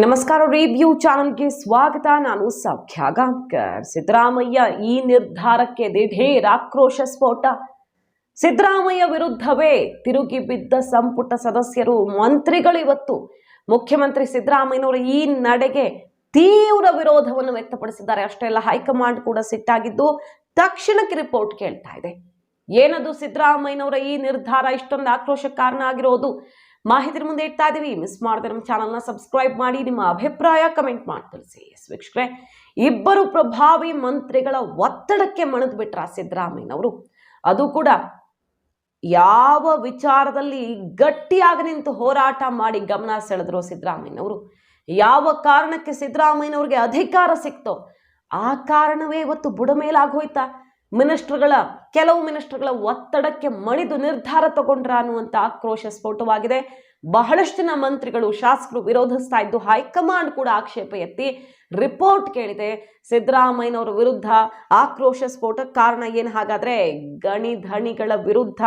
ನಮಸ್ಕಾರ. ರಿವ್ಯೂ ಚಾನಲ್ಗೆ ಸ್ವಾಗತ. ನಾನು ಸೌಖ್ಯ ಗಾಂವ್ಕರ್. ಸಿದ್ದರಾಮಯ್ಯ ಈ ನಿರ್ಧಾರಕ್ಕೆ ದಿಢೀರ್ ಆಕ್ರೋಶ ಸ್ಫೋಟ. ಸಿದ್ದರಾಮಯ್ಯ ವಿರುದ್ಧವೇ ತಿರುಗಿ ಬಿದ್ದ ಸಂಪುಟ ಸದಸ್ಯರು, ಮಂತ್ರಿಗಳು ಇವತ್ತು ಮುಖ್ಯಮಂತ್ರಿ ಸಿದ್ದರಾಮಯ್ಯನವರ ಈ ನಡೆಗೆ ತೀವ್ರ ವಿರೋಧವನ್ನು ವ್ಯಕ್ತಪಡಿಸಿದ್ದಾರೆ. ಅಷ್ಟೇ ಅಲ್ಲ, ಹೈಕಮಾಂಡ್ ಕೂಡ ಸಿಟ್ಟಾಗಿದ್ದು ತಕ್ಷಣಕ್ಕೆ ರಿಪೋರ್ಟ್ ಕೇಳ್ತಾ ಇದೆ. ಏನದು ಸಿದ್ದರಾಮಯ್ಯನವರ ಈ ನಿರ್ಧಾರ ಇಷ್ಟೊಂದು ಆಕ್ರೋಶಕ್ಕೆ ಕಾರಣ ಆಗಿರೋದು? ಮಾಹಿತಿ ಮುಂದೆ ಇಡ್ತಾ ಇದೀವಿ. ಮಿಸ್ ಮಾಡದೆ ನಮ್ಮ ಚಾನಲ್ನ ಸಬ್ಸ್ಕ್ರೈಬ್ ಮಾಡಿ, ನಿಮ್ಮ ಅಭಿಪ್ರಾಯ ಕಮೆಂಟ್ ಮಾಡಿ ತಿಳಿಸಿ. ವೀಕ್ಷಕರೇ, ಇಬ್ಬರು ಪ್ರಭಾವಿ ಮಂತ್ರಿಗಳ ಒತ್ತಡಕ್ಕೆ ಮಣಿದು ಬಿಟ್ರ ಸಿದ್ದರಾಮಯ್ಯನವರು. ಅದು ಕೂಡ ಯಾವ ವಿಚಾರದಲ್ಲಿ ಗಟ್ಟಿಯಾಗಿ ನಿಂತು ಹೋರಾಟ ಮಾಡಿ ಗಮನ ಸೆಳೆದ್ರು ಸಿದ್ದರಾಮಯ್ಯನವರು. ಯಾವ ಕಾರಣಕ್ಕೆ ಸಿದ್ದರಾಮಯ್ಯನವ್ರಿಗೆ ಅಧಿಕಾರ ಸಿಕ್ತೋ ಆ ಕಾರಣವೇ ಇವತ್ತು ಬುಡಮೇಲಾಗೋಯ್ತಾ? ಕೆಲವು ಮಿನಿಸ್ಟರ್ಗಳ ಒತ್ತಡಕ್ಕೆ ಮಣಿದು ನಿರ್ಧಾರ ತಗೊಂಡ್ರ ಅನ್ನುವಂಥ ಆಕ್ರೋಶ ಸ್ಫೋಟವಾಗಿದೆ. ಬಹಳಷ್ಟು ಜನ ಮಂತ್ರಿಗಳು, ಶಾಸಕರು ವಿರೋಧಿಸ್ತಾ ಇದ್ದು ಹೈಕಮಾಂಡ್ ಕೂಡ ಆಕ್ಷೇಪ ಎತ್ತಿ ರಿಪೋರ್ಟ್ ಕೇಳಿದೆ. ಸಿದ್ದರಾಮಯ್ಯನವರ ವಿರುದ್ಧ ಆಕ್ರೋಶ ಸ್ಫೋಟಕ್ಕೆ ಕಾರಣ ಏನು? ಹಾಗಾದ್ರೆ ಗಣಿಧಣಿಗಳ ವಿರುದ್ಧ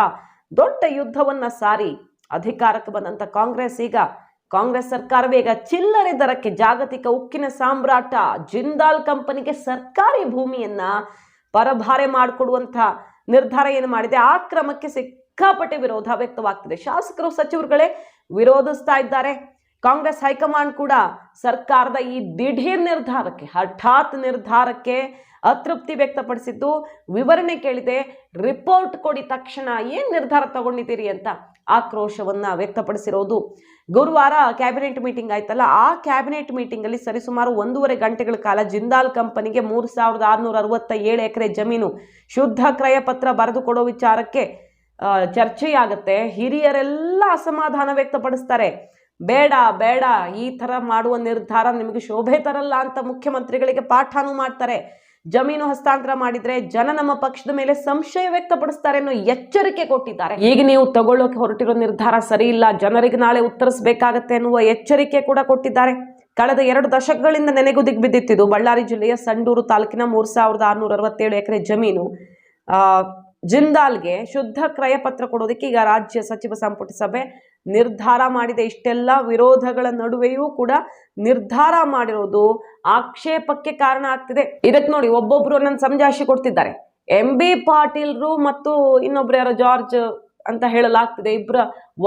ದೊಡ್ಡ ಯುದ್ಧವನ್ನ ಸಾರಿ ಅಧಿಕಾರಕ್ಕೆ ಬಂದಂತ ಕಾಂಗ್ರೆಸ್ ಸರ್ಕಾರವೇ ಈಗ ಚಿಲ್ಲರೆ ದರಕ್ಕೆ ಜಾಗತಿಕ ಉಕ್ಕಿನ ಸಾಮ್ರಾಟ ಜಿಂದಾಲ್ ಕಂಪನಿಗೆ ಸರ್ಕಾರಿ ಭೂಮಿಯನ್ನ ಪರಭಾರೆ ಮಾಡಿಕೊಡುವಂತ ನಿರ್ಧಾರ ಏನು ಮಾಡಿದೆ. ಆ ಕ್ರಮಕ್ಕೆ ಸಿಕ್ಕಾಪಟ್ಟೆ ವಿರೋಧ ವ್ಯಕ್ತವಾಗ್ತಿದೆ. ಶಾಸಕರು, ಸಚಿವರುಗಳೇ ವಿರೋಧಿಸ್ತಾ ಇದ್ದಾರೆ. ಕಾಂಗ್ರೆಸ್ ಹೈಕಮಾಂಡ್ ಕೂಡ ಸರ್ಕಾರದ ಈ ದಿಢೀರ್ ನಿರ್ಧಾರಕ್ಕೆ, ಹಠಾತ್ ನಿರ್ಧಾರಕ್ಕೆ ಅತೃಪ್ತಿ ವ್ಯಕ್ತಪಡಿಸಿದ್ದು, ವಿವರಣೆ ಕೇಳಿದೆ. ರಿಪೋರ್ಟ್ ಕೊಡಿ ತಕ್ಷಣ, ಏನ್ ನಿರ್ಧಾರ ತಗೊಂಡಿದ್ದೀರಿ ಅಂತ ಆಕ್ರೋಶವನ್ನ ವ್ಯಕ್ತಪಡಿಸಿರೋದು. ಗುರುವಾರ ಕ್ಯಾಬಿನೆಟ್ ಮೀಟಿಂಗ್ ಆಯ್ತಲ್ಲ, ಆ ಕ್ಯಾಬಿನೆಟ್ ಮೀಟಿಂಗ್ ಅಲ್ಲಿ ಸರಿಸುಮಾರು 1.5 ಗಂಟೆಗಳ ಕಾಲ ಜಿಂದಾಲ್ ಕಂಪನಿಗೆ 3667 ಎಕರೆ ಜಮೀನು ಶುದ್ಧ ಕ್ರಯ ಪತ್ರ ಬರೆದು ಕೊಡೋ ವಿಚಾರಕ್ಕೆ ಚರ್ಚೆಯಾಗುತ್ತೆ. ಹಿರಿಯರೆಲ್ಲ ಅಸಮಾಧಾನ ವ್ಯಕ್ತಪಡಿಸ್ತಾರೆ. ಬೇಡ ಬೇಡ, ಈ ತರ ಮಾಡುವ ನಿರ್ಧಾರ ನಿಮಗೆ ಶೋಭೆ ತರಲ್ಲ ಅಂತ ಮುಖ್ಯಮಂತ್ರಿಗಳಿಗೆ ಪಾಠನೂ ಮಾಡ್ತಾರೆ. ಜಮೀನು ಹಸ್ತಾಂತರ ಮಾಡಿದ್ರೆ ಜನ ನಮ್ಮ ಪಕ್ಷದ ಮೇಲೆ ಸಂಶಯ ವ್ಯಕ್ತಪಡಿಸ್ತಾರೆ ಅನ್ನೋ ಎಚ್ಚರಿಕೆ ಕೊಟ್ಟಿದ್ದಾರೆ. ಈಗ ನೀವು ತಗೊಳ್ಳೋಕೆ ಹೊರಟಿರೋ ನಿರ್ಧಾರ ಸರಿ ಇಲ್ಲ, ಜನರಿಗೆ ನಾಳೆ ಉತ್ತರಿಸಬೇಕಾಗತ್ತೆ ಅನ್ನುವ ಎಚ್ಚರಿಕೆ ಕೂಡ ಕೊಟ್ಟಿದ್ದಾರೆ. ಕಳೆದ 2 ದಶಕಗಳಿಂದ ನೆನೆಗುದಿಗೆ ಬಿದ್ದಿತ್ತು. ಬಳ್ಳಾರಿ ಜಿಲ್ಲೆಯ ಸಂಡೂರು ತಾಲೂಕಿನ 3667 ಎಕರೆ ಜಮೀನು ಜಿಂದಾಲ್ಗೆ ಶುದ್ಧ ಕ್ರಯ ಪತ್ರ ಕೊಡೋದಕ್ಕೆ ಈಗ ರಾಜ್ಯ ಸಚಿವ ಸಂಪುಟ ಸಭೆ ನಿರ್ಧಾರ ಮಾಡಿದೆ. ಇಷ್ಟೆಲ್ಲ ವಿರೋಧಗಳ ನಡುವೆಯೂ ಕೂಡ ನಿರ್ಧಾರ ಮಾಡಿರೋದು ಆಕ್ಷೇಪಕ್ಕೆ ಕಾರಣ ಆಗ್ತಿದೆ. ಇದಕ್ಕೆ ನೋಡಿ, ಒಬ್ಬೊಬ್ರು ನನ್ನ ಸಮಜಾಯಿಷಿ ಕೊಡ್ತಿದ್ದಾರೆ. MB ಪಾಟೀಲ್ರು ಮತ್ತು ಇನ್ನೊಬ್ರು ಯಾರೋ ಜಾರ್ಜ್ ಅಂತ ಹೇಳಲಾಗ್ತಿದೆ, ಇಬ್ಬರ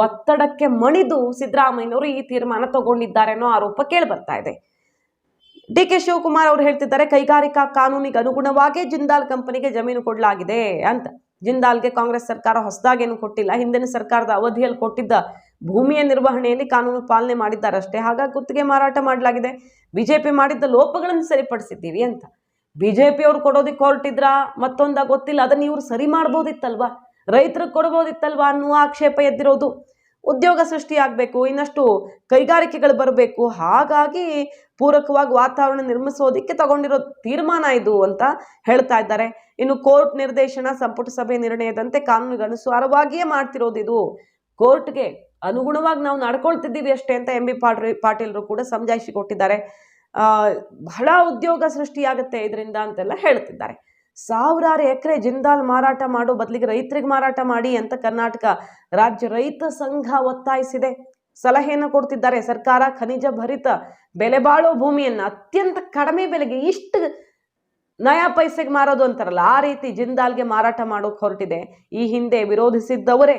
ಒತ್ತಡಕ್ಕೆ ಮಣಿದು ಸಿದ್ದರಾಮಯ್ಯನವರು ಈ ತೀರ್ಮಾನ ತಗೊಂಡಿದ್ದಾರೆ ಅನ್ನೋ ಆರೋಪ ಕೇಳಿ ಬರ್ತಾ ಇದೆ. DK ಶಿವಕುಮಾರ್ ಅವರು ಹೇಳ್ತಿದ್ದಾರೆ, ಕೈಗಾರಿಕಾ ಕಾನೂನಿಗೆ ಅನುಗುಣವಾಗಿ ಜಿಂದಾಲ್ ಕಂಪನಿಗೆ ಜಮೀನು ಕೊಡಲಾಗಿದೆ ಅಂತ. ಜಿಂದಾಲ್ಗೆ ಕಾಂಗ್ರೆಸ್ ಸರ್ಕಾರ ಹೊಸದಾಗೇನು ಕೊಟ್ಟಿಲ್ಲ, ಹಿಂದಿನ ಸರ್ಕಾರದ ಅವಧಿಯಲ್ಲಿ ಕೊಟ್ಟಿದ್ದ ಭೂಮಿಯ ನಿರ್ವಹಣೆಯಲ್ಲಿ ಕಾನೂನು ಪಾಲನೆ ಮಾಡಿದ್ದಾರೆ ಅಷ್ಟೇ. ಹಾಗಾಗಿ ಗುತ್ತಿಗೆ ಮಾರಾಟ ಮಾಡಲಾಗಿದೆ. ಬಿಜೆಪಿ ಮಾಡಿದ್ದ ಲೋಪಗಳನ್ನು ಸರಿಪಡಿಸಿದ್ದೀವಿ ಅಂತ. ಬಿಜೆಪಿ ಅವ್ರು ಕೊಡೋದಿಕ್ಕೆ ಹೊರಟಿದ್ರ ಮತ್ತೊಂದ ಗೊತ್ತಿಲ್ಲ, ಅದನ್ನ ಇವ್ರು ಸರಿ ಮಾಡ್ಬೋದಿತ್ತಲ್ವಾ, ರೈತರಿಗೆ ಕೊಡ್ಬೋದಿತ್ತಲ್ವಾ ಅನ್ನುವ ಆಕ್ಷೇಪ ಎದ್ದಿರೋದು. ಉದ್ಯೋಗ ಸೃಷ್ಟಿಯಾಗಬೇಕು, ಇನ್ನಷ್ಟು ಕೈಗಾರಿಕೆಗಳು ಬರಬೇಕು, ಹಾಗಾಗಿ ಪೂರಕವಾಗಿ ವಾತಾವರಣ ನಿರ್ಮಿಸೋದಿಕ್ಕೆ ತಗೊಂಡಿರೋ ತೀರ್ಮಾನ ಇದು ಅಂತ ಹೇಳ್ತಾ ಇದ್ದಾರೆ. ಇನ್ನು ಕೋರ್ಟ್ ನಿರ್ದೇಶನ, ಸಂಪುಟ ಸಭೆ ನಿರ್ಣಯದಂತೆ ಕಾನೂನಿಗೆ ಅನುಸಾರವಾಗಿಯೇ ಮಾಡ್ತಿರೋದು, ಇದು ಕೋರ್ಟ್ಗೆ ಅನುಗುಣವಾಗಿ ನಾವು ನಡ್ಕೊಳ್ತಿದ್ದೀವಿ ಅಷ್ಟೇ ಅಂತ MB ಪಾಟೀಲ್ರು ಕೂಡ ಸಮಜಾಯಿಷಿ ಕೊಟ್ಟಿದ್ದಾರೆ. ಬಹಳ ಉದ್ಯೋಗ ಸೃಷ್ಟಿಯಾಗುತ್ತೆ ಇದರಿಂದ ಅಂತೆಲ್ಲ ಹೇಳ್ತಿದ್ದಾರೆ. 1000 ಎಕರೆ ಜಿಂದಾಲ್ ಮಾರಾಟ ಮಾಡೋ ಬದಲಿಗೆ ರೈತರಿಗೆ ಮಾರಾಟ ಮಾಡಿ ಅಂತ ಕರ್ನಾಟಕ ರಾಜ್ಯ ರೈತ ಸಂಘ ಒತ್ತಾಯಿಸಿದೆ. ಸಲಹೆಯನ್ನು ಕೊಡ್ತಿದ್ದಾರೆ. ಸರ್ಕಾರ ಖನಿಜ ಭರಿತ ಬೆಲೆ ಬಾಳೋ ಭೂಮಿಯನ್ನ ಅತ್ಯಂತ ಕಡಿಮೆ ಬೆಲೆಗೆ, ಇಷ್ಟು ನಯಾ ಪೈಸೆಗೆ ಮಾರೋದು ಅಂತಾರಲ್ಲ, ಆ ರೀತಿ ಜಿಂದಾಲ್ಗೆ ಮಾರಾಟ ಮಾಡೋಕೆ ಹೊರಟಿದೆ. ಈ ಹಿಂದೆ ವಿರೋಧಿಸಿದ್ದವರೇ,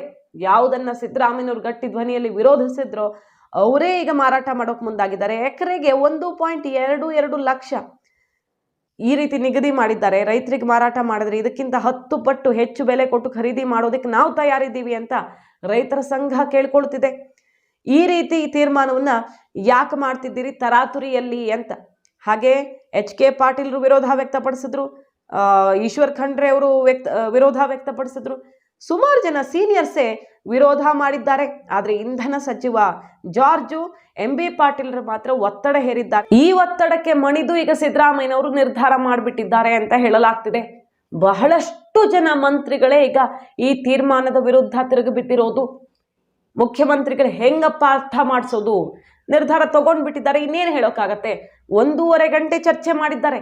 ಯಾವುದನ್ನ ಸಿದ್ದರಾಮಯ್ಯನವರು ಗಟ್ಟಿ ಧ್ವನಿಯಲ್ಲಿ ವಿರೋಧಿಸಿದ್ರೋ ಅವರೇ ಈಗ ಮಾರಾಟ ಮಾಡೋಕೆ ಮುಂದಾಗಿದ್ದಾರೆ. ಎಕರೆಗೆ 1.22 ಲಕ್ಷ ಈ ರೀತಿ ನಿಗದಿ ಮಾಡಿದ್ದಾರೆ. ರೈತರಿಗೆ ಮಾರಾಟ ಮಾಡಿದ್ರೆ ಇದಕ್ಕಿಂತ 10 ಪಟ್ಟು ಹೆಚ್ಚು ಬೆಲೆ ಕೊಟ್ಟು ಖರೀದಿ ಮಾಡೋದಕ್ಕೆ ನಾವು ತಯಾರಿದ್ದೀವಿ ಅಂತ ರೈತರ ಸಂಘ ಕೇಳ್ಕೊಳ್ತಿದೆ. ಈ ರೀತಿ ಈ ತೀರ್ಮಾನವನ್ನ ಯಾಕೆ ಮಾಡ್ತಿದ್ದೀರಿ ತರಾತುರಿಯಲ್ಲಿ ಅಂತ. ಹಾಗೆ HK ಪಾಟೀಲ್ರು ವಿರೋಧ ವ್ಯಕ್ತಪಡಿಸಿದ್ರು, ಈಶ್ವರ್ ಖಂಡ್ರೆ ಅವರು ವಿರೋಧ ವ್ಯಕ್ತಪಡಿಸಿದ್ರು. ಸುಮಾರು ಜನ ಸೀನಿಯರ್ಸೇ ವಿರೋಧ ಮಾಡಿದ್ದಾರೆ. ಆದ್ರೆ ಇಂಧನ ಸಚಿವ ಜಾರ್ಜು, MB ಪಾಟೀಲ್ರು ಮಾತ್ರ ಒತ್ತಡ ಹೇರಿದ್ದಾರೆ. ಈ ಒತ್ತಡಕ್ಕೆ ಮಣಿದು ಈಗ ಸಿದ್ದರಾಮಯ್ಯನವರು ನಿರ್ಧಾರ ಮಾಡಿಬಿಟ್ಟಿದ್ದಾರೆ ಅಂತ ಹೇಳಲಾಗ್ತಿದೆ. ಬಹಳಷ್ಟು ಜನ ಮಂತ್ರಿಗಳೇ ಈಗ ಈ ತೀರ್ಮಾನದ ವಿರುದ್ಧ ತಿರುಗಿಬಿಟ್ಟಿರೋದು. ಮುಖ್ಯಮಂತ್ರಿಗಳು ಹೆಂಗಪ್ಪ ಅರ್ಥ ಮಾಡಿಸೋದು? ನಿರ್ಧಾರ ತಗೊಂಡ್ಬಿಟ್ಟಿದ್ದಾರೆ, ಇನ್ನೇನು ಹೇಳೋಕ್ಕಾಗತ್ತೆ. 1.5 ಗಂಟೆ ಚರ್ಚೆ ಮಾಡಿದ್ದಾರೆ.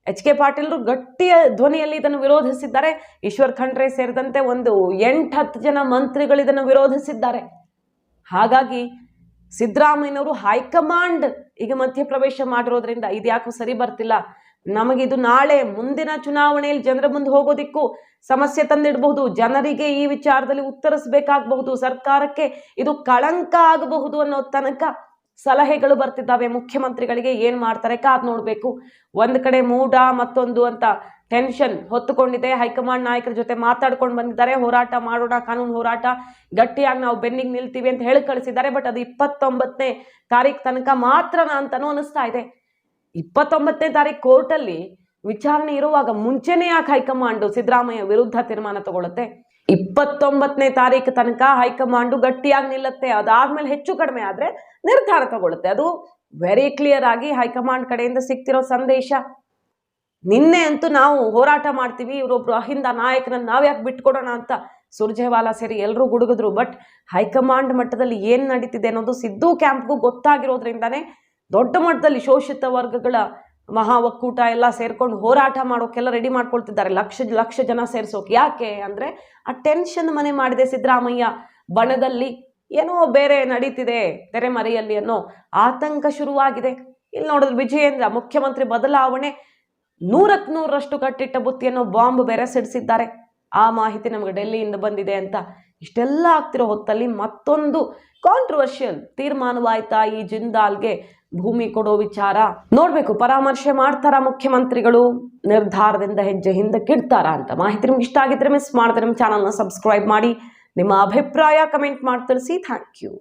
HK ಪಾಟೀಲ್ರು ಗಟ್ಟಿಯ ಧ್ವನಿಯಲ್ಲಿ ಇದನ್ನು ವಿರೋಧಿಸಿದ್ದಾರೆ. ಈಶ್ವರ್ ಖಂಡ್ರೆ ಸೇರಿದಂತೆ ಒಂದು 8-10 ಜನ ಮಂತ್ರಿಗಳು ಇದನ್ನು ವಿರೋಧಿಸಿದ್ದಾರೆ. ಹಾಗಾಗಿ ಸಿದ್ದರಾಮಯ್ಯನವರು ಹೈಕಮಾಂಡ್ ಈಗ ಮಧ್ಯಪ್ರವೇಶ ಮಾಡಿರೋದ್ರಿಂದ ಇದ್ಯಾಕೂ ಸರಿ ಬರ್ತಿಲ್ಲ, ನಮಗಿದು ನಾಳೆ ಮುಂದಿನ ಚುನಾವಣೆಯಲ್ಲಿ ಜನರ ಮುಂದೆ ಹೋಗೋದಿಕ್ಕೂ ಸಮಸ್ಯೆ ತಂದಿಡಬಹುದು, ಜನರಿಗೆ ಈ ವಿಚಾರದಲ್ಲಿ ಉತ್ತರಿಸಬೇಕಾಗಬಹುದು, ಸರ್ಕಾರಕ್ಕೆ ಇದು ಕಳಂಕ ಆಗಬಹುದು ಅನ್ನೋ ತನಕ ಸಲಹೆಗಳು ಬರ್ತಿದ್ದಾವೆ ಮುಖ್ಯಮಂತ್ರಿಗಳಿಗೆ. ಏನ್ ಮಾಡ್ತಾರೆ ಕಾದ್ ನೋಡ್ಬೇಕು. ಒಂದ್ ಕಡೆ ಮೂಡ ಮತ್ತೊಂದು ಅಂತ ಟೆನ್ಷನ್ ಹೊತ್ತುಕೊಂಡಿದೆ. ಹೈಕಮಾಂಡ್ ನಾಯಕರ ಜೊತೆ ಮಾತಾಡ್ಕೊಂಡು ಬಂದಿದ್ದಾರೆ, ಹೋರಾಟ ಮಾಡೋಣ, ಕಾನೂನು ಹೋರಾಟ ಗಟ್ಟಿಯಾಗಿ ನಾವು ಬೆನ್ನಿಗೆ ನಿಲ್ತೀವಿ ಅಂತ ಹೇಳಿ ಕಳಿಸಿದ್ದಾರೆ. ಬಟ್ ಅದು 29ನೇ ತಾರೀಕು ತನಕ ಮಾತ್ರನಾ ಅಂತಾನೂ ಅನಿಸ್ತಾ ಇದೆ. 29ನೇ ತಾರೀಕು ಕೋರ್ಟಲ್ಲಿ ವಿಚಾರಣೆ ಇರುವಾಗ ಮುಂಚೆನೇ ಯಾಕೆ ಹೈಕಮಾಂಡ್ ಸಿದ್ದರಾಮಯ್ಯ ವಿರುದ್ಧ ತೀರ್ಮಾನ ತಗೊಳುತ್ತೆ? 29ನೇ ತಾರೀಕು ತನಕ ಹೈಕಮಾಂಡ್ ಗಟ್ಟಿಯಾಗಿ ನಿಲ್ಲುತ್ತೆ. ಅದಾದ್ಮೇಲೆ ಹೆಚ್ಚು ಕಡಿಮೆ ಆದ್ರೆ ನಿರ್ಧಾರ ತಗೊಳುತ್ತೆ. ಅದು ವೆರಿ ಕ್ಲಿಯರ್ ಆಗಿ ಹೈಕಮಾಂಡ್ ಕಡೆಯಿಂದ ಸಿಗ್ತಿರೋ ಸಂದೇಶ. ನಿನ್ನೆ ಅಂತೂ ನಾವು ಹೋರಾಟ ಮಾಡ್ತೀವಿ, ಇವರೊಬ್ರು ಅಹಿಂದ ನಾಯಕರನ್ನ ನಾವ್ಯಾಕೆ ಬಿಟ್ಕೊಡೋಣ ಅಂತ ಸುರ್ಜೇವಾಲಾ ಸೇರಿ ಎಲ್ಲರೂ ಗುಡುಗಿದ್ರು. ಬಟ್ ಹೈಕಮಾಂಡ್ ಮಟ್ಟದಲ್ಲಿ ಏನ್ ನಡೀತಿದೆ ಅನ್ನೋದು ಸಿದ್ದು ಕ್ಯಾಂಪ್ಗೂ ಗೊತ್ತಾಗಿರೋದ್ರಿಂದಾನೇ ದೊಡ್ಡ ಮಟ್ಟದಲ್ಲಿ ಶೋಷಿತ ವರ್ಗಗಳ ಮಹಾ ಒಕ್ಕೂಟ ಎಲ್ಲ ಸೇರ್ಕೊಂಡು ಹೋರಾಟ ಮಾಡೋಕೆಲ್ಲ ರೆಡಿ ಮಾಡ್ಕೊಳ್ತಿದ್ದಾರೆ, ಲಕ್ಷ ಜನ ಸೇರ್ಸೋಕೆ. ಯಾಕೆ ಅಂದ್ರೆ ಆ ಟೆನ್ಷನ್ ಮನೆ ಮಾಡಿದೆ ಸಿದ್ದರಾಮಯ್ಯ. ಬಣದಲ್ಲಿ ಏನೋ ಬೇರೆ ನಡೀತಿದೆ ತೆರೆಮರೆಯಲ್ಲಿ ಅನ್ನೋ ಆತಂಕ ಶುರುವಾಗಿದೆ. ಇಲ್ಲಿ ನೋಡಿದ್ರೆ ವಿಜಯೇಂದ್ರ ಮುಖ್ಯಮಂತ್ರಿ ಬದಲಾವಣೆ 100ಕ್ಕೆ 100ರಷ್ಟು ಕಟ್ಟಿಟ್ಟ ಬುತ್ತಿಯನ್ನು ಬಾಂಬ್ ಬೇರೆ ಸಿಡಿಸಿದ್ದಾರೆ. ಆ ಮಾಹಿತಿ ನಮಗೆ ಡೆಲ್ಲಿಯಿಂದ ಬಂದಿದೆ ಅಂತ. ಇಷ್ಟೆಲ್ಲ ಆಗ್ತಿರೋ ಹೊತ್ತಲ್ಲಿ ಮತ್ತೊಂದು ಕಾಂಟ್ರವರ್ಷಿಯಲ್ ತೀರ್ಮಾನವಾಯ್ತಾ ಈ ಜಿಂದಾಲ್ಗೆ ಭೂಮಿ ಕೊಡೋ ವಿಚಾರ. ನೋಡ್ಬೇಕು, ಪರಾಮರ್ಶೆ ಮಾಡ್ತಾರಾ ಮುಖ್ಯಮಂತ್ರಿಗಳು, ನಿರ್ಧಾರದಿಂದ ಹೆಜ್ಜೆ ಹಿಂದಕ್ಕಿಡ್ತಾರಾ ಅಂತ. ಮಾಹಿತಿ ನಿಮ್ಗೆ ಇಷ್ಟ ಆಗಿದ್ರೆ ಮಿಸ್ ಮಾಡಿದ್ರೆ ನಮ್ಮ ಚಾನಲ್ನ ಸಬ್ಸ್ಕ್ರೈಬ್ ಮಾಡಿ, ನಿಮ್ಮ ಅಭಿಪ್ರಾಯ ಕಮೆಂಟ್ ಮಾಡಿ ತಿಳಿಸಿ. Thank you.